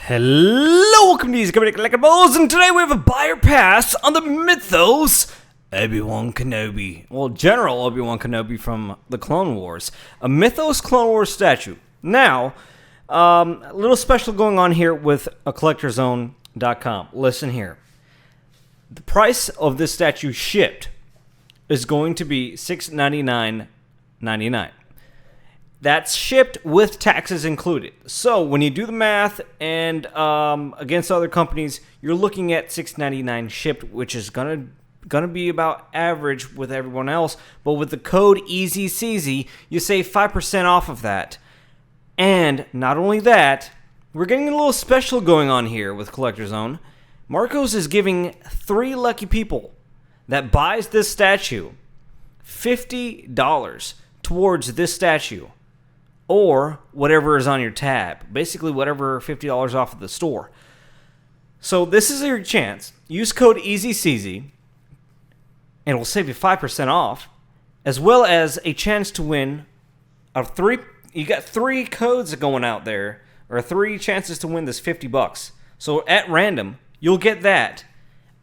Hello, welcome to EZCZ Collectibles, and today we have a buyer pass on the Mythos Obi Wan Kenobi. Well, General Obi Wan Kenobi from the Clone Wars. A Mythos Clone Wars statue. Now, a little special going on here with a collectorzone.com. Listen here. The price of this statue shipped is going to be $699.99. That's shipped with taxes included. So when you do the math and against other companies, you're looking at $699 shipped, which is gonna be about average with everyone else. But with the code EZCZ, you save 5% off of that. And not only that, we're getting a little special going on here with Collector Zone. Marcos is giving 3 lucky people that buys this statue $50 towards this statue. Or whatever is on your tab. Basically, whatever $50 off of the store. So this is your chance. Use code EZCZ, and it will save you 5% off, as well as a chance to win. You got 3 codes going out there, or 3 chances to win this $50. So at random, you'll get that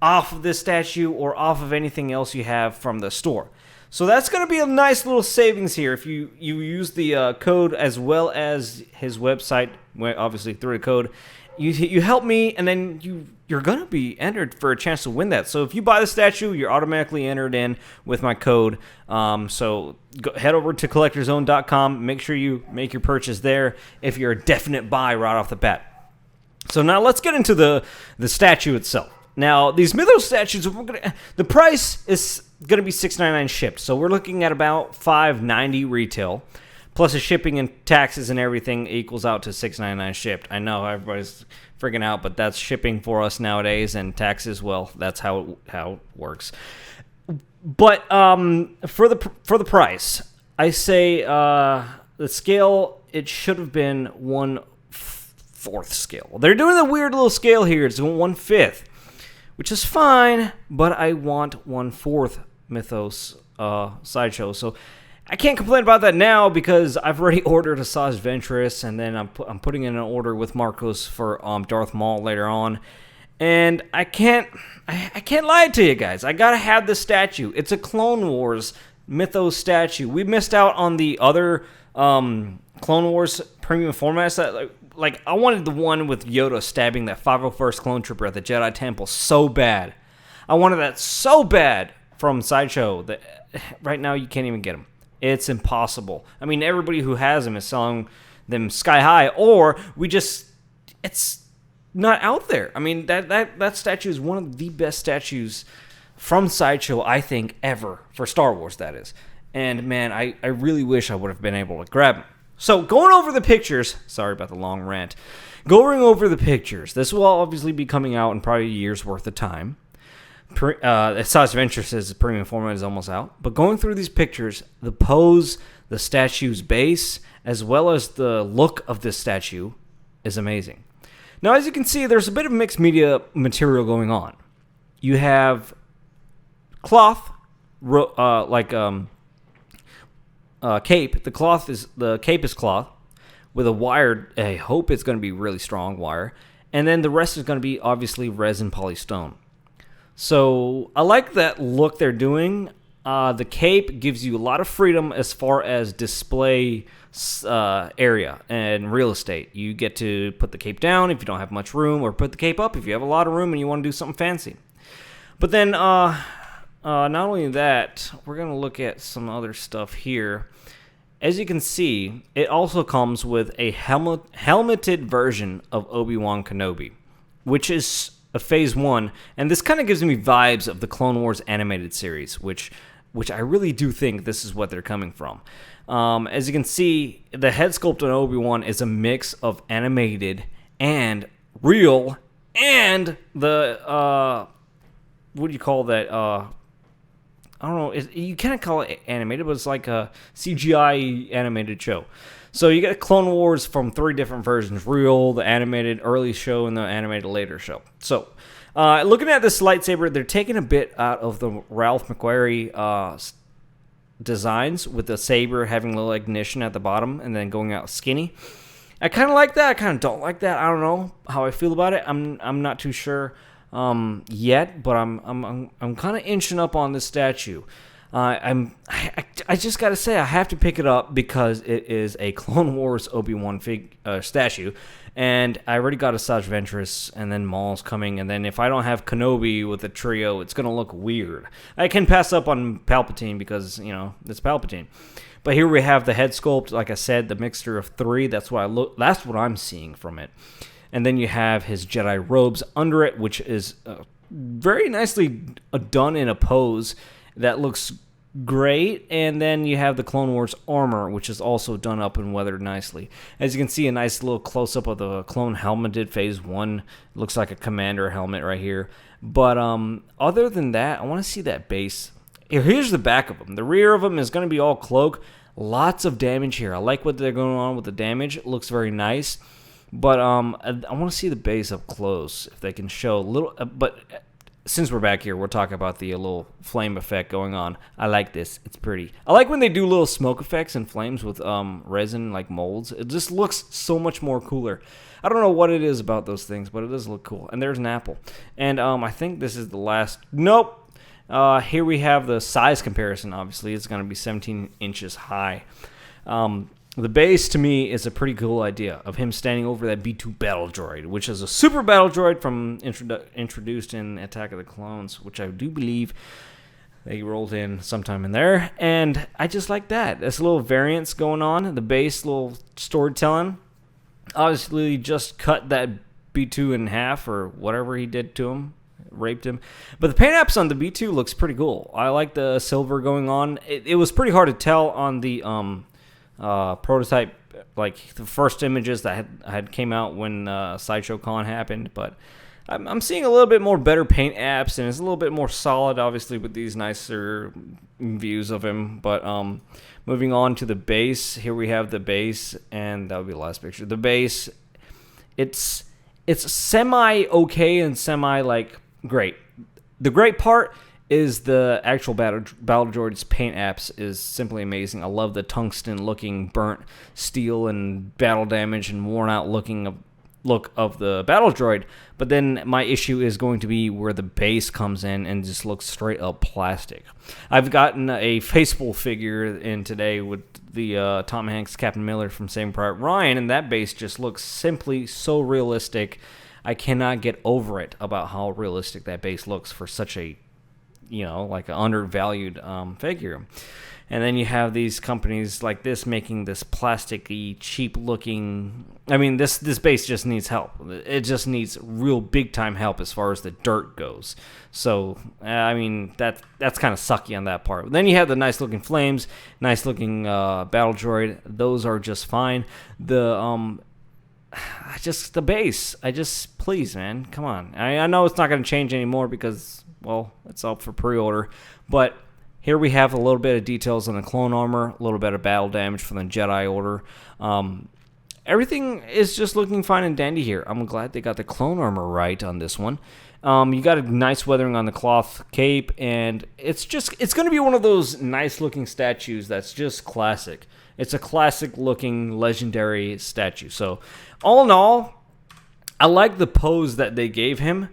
off of this statue or off of anything else you have from the store. So that's going to be a nice little savings here if you use the code as well as his website, obviously through the code. You help me, and then you're going to be entered for a chance to win that. So if you buy the statue, you're automatically entered in with my code. So head over to collectorzone.com. Make sure you make your purchase there if you're a definite buy right off the bat. So now let's get into the statue itself. Now, these Mythos statues, the price is going to be $699 shipped. So we're looking at about $590 retail. Plus the shipping and taxes and everything equals out to $699 shipped. I know everybody's freaking out, but that's shipping for us nowadays. And taxes, well, that's how it works. But for the price, I say the scale, it should have been 1/4 scale. They're doing a weird little scale here. It's 1/5. Which is fine, but I want 1/4 Mythos Sideshow. So I can't complain about that now because I've already ordered a Size Ventress, and then I'm putting in an order with Marcos for Darth Maul later on. And I can't lie to you guys. I gotta have this statue. It's a Clone Wars Mythos statue. We missed out on the other Clone Wars premium formats that like I wanted the one with Yoda stabbing that 501st clone trooper at the Jedi Temple so bad. I wanted that so bad from Sideshow that right now you can't even get them. It's impossible. I mean, everybody who has them is selling them sky high, or it's not out there. I mean, that statue is one of the best statues from Sideshow, I think, ever for Star Wars, that is. And man, I really wish I would have been able to grab them. So, going over the pictures, sorry about the long rant. Going over the pictures, this will obviously be coming out in probably a year's worth of time. Size Venture says the premium format is almost out. But going through these pictures, the pose, the statue's base, as well as the look of this statue is amazing. Now, as you can see, there's a bit of mixed media material going on. You have cloth, cape. The cape is cloth with a wire. I hope it's going to be really strong wire, and then the rest is going to be obviously resin polystone. So I like that look they're doing. The cape gives you a lot of freedom as far as display area and real estate. You get to put the cape down if you don't have much room, or put the cape up if you have a lot of room and you want to do something fancy. But then not only that, we're going to look at some other stuff here. As you can see, it also comes with a helmeted version of Obi Wan Kenobi, which is a Phase 1, and this kind of gives me vibes of the Clone Wars animated series, which I really do think this is what they're coming from. As you can see, the head sculpt on Obi-Wan is a mix of animated and real, and the, what do you call that, I don't know, you can't call it animated, but it's like a CGI animated show. So you get Clone Wars from 3 different versions: real, the animated early show, and the animated later show. So looking at this lightsaber, they're taking a bit out of the Ralph McQuarrie designs, with the saber having a little ignition at the bottom and then going out skinny. I kind of like that. I kind of don't like that. I don't know how I feel about it. I'm not too sure yet, but I'm kind of inching up on this statue. I just gotta say I have to pick it up because it is a Clone Wars Obi Wan statue, and I already got a Saj Ventress, and then Maul's coming, and then if I don't have Kenobi with a trio, it's gonna look weird. I can pass up on Palpatine because it's Palpatine, but here we have the head sculpt. Like I said, the mixture of three. That's what I'm seeing from it, and then you have his Jedi robes under it, which is very nicely done in a pose that looks great. And then you have the Clone Wars armor, which is also done up and weathered nicely. As you can see, a nice little close-up of the clone helmeted Phase 1. It looks like a commander helmet right here. But other than that, I want to see that base. Here's the back of them. The rear of them is going to be all cloak. Lots of damage here. I like what they're going on with the damage. It looks very nice. But I want to see the base up close, if they can show a little... but since we're back here, we'll talk about the little flame effect going on. I like this. It's pretty. I like when they do little smoke effects and flames with resin, like molds. It just looks so much more cooler. I don't know what it is about those things, but it does look cool. And there's an apple. And I think this is the last... Nope. Here we have the size comparison, obviously. It's going to be 17 inches high. The base, to me, is a pretty cool idea of him standing over that B2 battle droid, which is a super battle droid from introduced in Attack of the Clones, which I do believe they rolled in sometime in there. And I just like that. There's a little variance going on. The base, little storytelling. Obviously, just cut that B2 in half or whatever he did to him. Raped him. But the paint apps on the B2 looks pretty cool. I like the silver going on. It was pretty hard to tell on the... prototype, like the first images that had came out when Sideshow Con happened, but I'm seeing a little bit more better paint apps, and it's a little bit more solid, obviously, with these nicer views of him. But moving on to the base, here we have the base, and that'll be the last picture. The base, it's semi okay and semi like great. The great part is the actual battle droid's paint apps is simply amazing. I love the tungsten looking burnt steel and battle damage and worn out looking look of the battle droid. But then my issue is going to be where the base comes in and just looks straight up plastic. I've gotten a facefull figure in today with the Tom Hanks Captain Miller from Saving Private Ryan, and that base just looks simply so realistic. I cannot get over it about how realistic that base looks for such a like an undervalued figure. And then you have these companies like this making this plasticky, cheap-looking... I mean, this base just needs help. It just needs real big-time help as far as the dirt goes. So, I mean, that's kind of sucky on that part. Then you have the nice-looking flames, nice-looking battle droid. Those are just fine. The base. Please, man, come on. I know it's not going to change anymore because... well, it's up for pre-order, but here we have a little bit of details on the clone armor, a little bit of battle damage from the Jedi Order. Everything is just looking fine and dandy here. I'm glad they got the clone armor right on this one. You got a nice weathering on the cloth cape, and it's going to be one of those nice-looking statues that's just classic. It's a classic-looking, legendary statue. So, all in all, I like the pose that they gave him.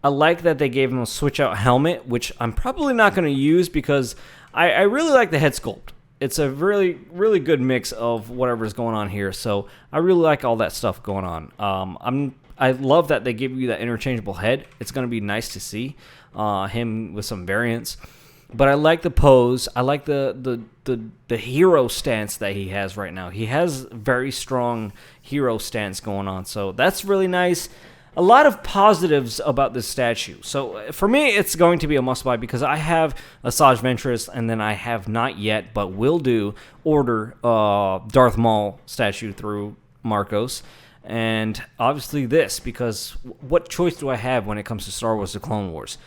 I like that they gave him a switch-out helmet, which I'm probably not going to use because I really like the head sculpt. It's a really, really good mix of whatever's going on here, so I really like all that stuff going on. I love that they give you that interchangeable head. It's going to be nice to see him with some variants. But I like the pose. I like the hero stance that he has right now. He has very strong hero stance going on, so that's really nice. A lot of positives about this statue. So for me, it's going to be a must-buy because I have a Saj Ventress, and then I have not yet, but will order Darth Maul statue through Marcos. And obviously this, because what choice do I have when it comes to Star Wars The Clone Wars?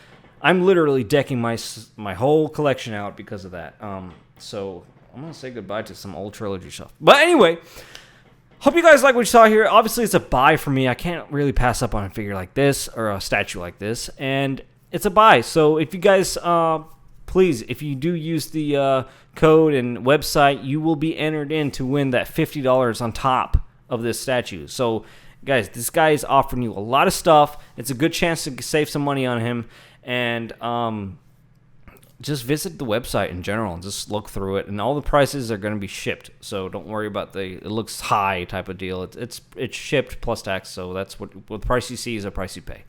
I'm literally decking my whole collection out because of that. So I'm going to say goodbye to some old trilogy stuff. But anyway... hope you guys like what you saw here. Obviously, it's a buy for me. I can't really pass up on a figure like this or a statue like this. And it's a buy. So if you guys, please, if you do use the code and website, you will be entered in to win that $50 on top of this statue. So, guys, this guy is offering you a lot of stuff. It's a good chance to save some money on him. And just visit the website in general and just look through it. And all the prices are going to be shipped. So don't worry about it looks high type of deal. It's shipped plus tax. So that's what the price you see is the price you pay.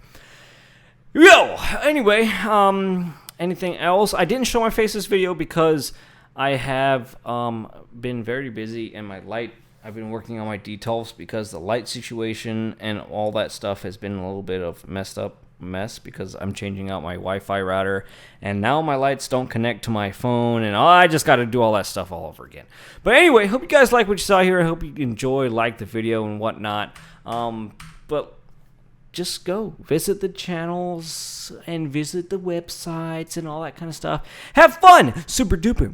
Yo! Anyway, anything else? I didn't show my face this video because I have been very busy and my light, I've been working on my details because the light situation and all that stuff has been a little bit of mess because I'm changing out my Wi-Fi router and now my lights don't connect to my phone and I just got to do all that stuff all over again. But anyway, hope you guys like what you saw here. I hope you enjoy, like the video and whatnot. But just go visit the channels and visit the websites and all that kind of stuff. Have fun! Super duper.